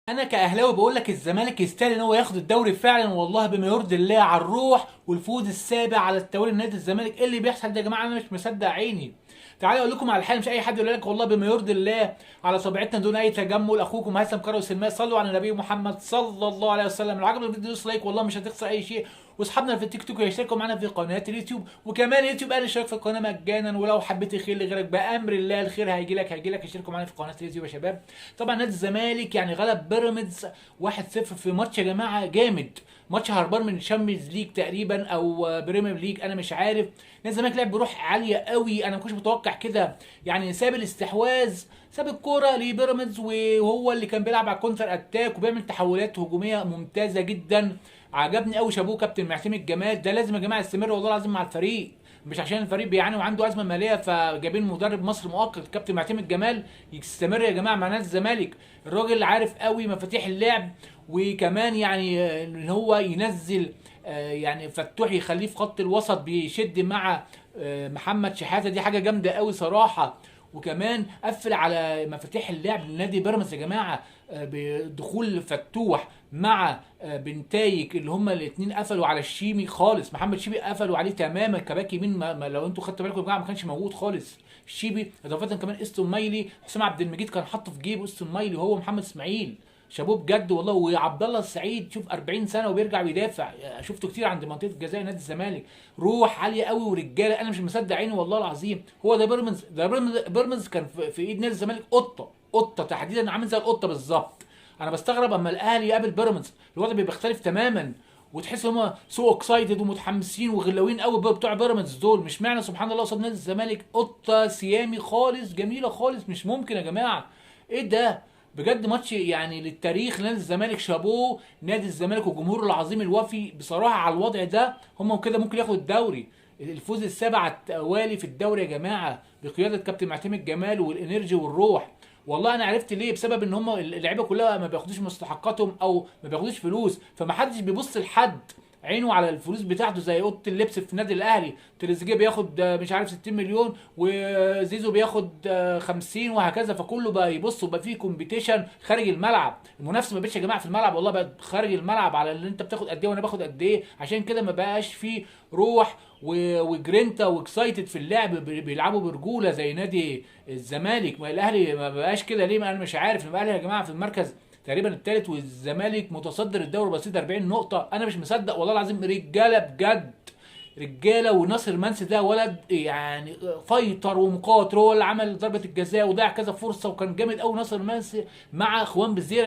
انا كاهلاوي بقول لك الزمالك يستاهل ان هو ياخد الدوري فعلا والله بما يرضي الله، على الروح والفوز السابع على التوالي لنادي الزمالك. ايه اللي بيحصل ده يا جماعه؟ انا مش مصدق عيني. تعالوا اقول لكم على الحال، مش اي حد يقول لك والله بما يرضي الله على صبيعتنا دون اي تجمل. اخوكم هيثم كرة وسلمى، صلوا على النبي محمد صلى الله عليه وسلم. لو عجبك الفيديو دوس لايك والله مش هتخسر اي شيء. واصحابنا في التيك توك يشتركوا معانا في قناه اليوتيوب، وكمان اليوتيوب قال اشترك في القناه مجانا. ولو حبيت الخير لغيرك بامر الله الخير هيجي لك. اشتركوا معانا في قناه اليوتيوب يا شباب. طبعا نادي الزمالك يعني غلب بيراميدز 1-0 في ماتش يا جماعه جامد. ماتش هربان من الشامبيونز ليج تقريبا او بريمير ليج، انا مش عارف. نادي الزمالك لعب بروح عاليه قوي، انا ما كنتش متوقع كده. يعني ساب الاستحواذ، ساب الكوره لبيراميدز، وهو اللي كان بيلعب على الكونتر اتاك وبيعمل تحولات هجوميه ممتازه جدا. عجبني قوي، شابوه كابتن معتمد جمال. ده لازم يا جماعه يستمر والله العظيم مع الفريق، مش عشان الفريق بيعاني وعنده ازمه ماليه فجايبين مدرب مصر مؤقت. كابتن معتمد جمال يستمر يا جماعه مع نادي الزمالك. الراجل عارف قوي مفاتيح اللعب، وكمان يعني ان هو ينزل يعني فتوح يخليه في خط الوسط بيشد مع محمد شحاته. دي حاجه جامده قوي صراحه. وكمان قفل على مفاتيح اللعب لنادي بيراميدز يا جماعه، بدخول فتوح مع بنتايج اللي هما الاثنين قفلوا على الشيمي خالص. محمد شيبي قفلوا عليه تماما كباك يمين. لو انتوا خدتوا بالكم يا جماعه ما كانش موجود خالص الشيبي. اضافه كمان استون مايلي، حسام عبد المجيد كان حاطه في جيبه استون مايلي وهو محمد اسماعيل. شابوه بجد والله. وعبد الله السعيد شوف 40 سنه وبيرجع ويدافع، شفته كتير عند منطقه الجزاء نادي الزمالك. روح عاليه قوي ورجاله، انا مش مصدق عيني والله العظيم. هو ده بيراميدز. ده بيراميدز كان في ايد نادي الزمالك قطه تحديدا، عامل زي القطه بالظبط. انا بستغرب اما الاهلي يقابل بيراميدز، الوضع بيختلف تماما. وتحس ان هم سو اكسايتد ومتحمسين وغلاوين قوي بتوع بيراميدز دول. مش معنى سبحان الله قصاد نادي الزمالك قطه سيامي خالص، جميله خالص. مش ممكن يا جماعه، ايه ده؟ بجد ماتش يعني للتاريخ نادي الزمالك. شابوه نادي الزمالك والجمهور العظيم الوفي بصراحه. على الوضع ده هم كده ممكن ياخدوا الدوري. الفوز السابع التوالي في الدوري يا جماعه بقياده كابتن معتمد جمال والانرجي والروح. والله انا عرفت ليه، بسبب ان هم اللعيبه كلها ما بياخدوش مستحقاتهم او ما بياخدوش فلوس، فمحدش بيبص لحد عينه على الفلوس بتاعته. زي اوضه اللبس في النادي الاهلي، تريزيجيه بياخد مش عارف 60 مليون، وزيزو بياخد 50، وهكذا. فكله بقى يبص وبقى فيه كومبيتيشن خارج الملعب. المنافسه ما بقتش يا جماعه في الملعب، والله بقت خارج الملعب على اللي انت بتاخد قد ايه وانا باخد قد ايه. عشان كده ما بقاش فيه روح وجرينتا واكسايتد في اللعب. بيلعبوا برجوله زي نادي الزمالك. ما الاهلي ما بقاش كده ليه؟ ما انا مش عارف. الاهلي يا جماعه في المركز تقريبا الثالث، والزمالك متصدر الدوري بسيط 40 نقطه. انا مش مصدق والله العظيم. رجاله بجد، رجاله. وناصر منسي ده ولد يعني فايتر ومقاتل، هو اللي عمل ضربه الجزاء وضيع كذا فرصه، وكان جامد قوي ناصر منسي مع اخوان بالزير.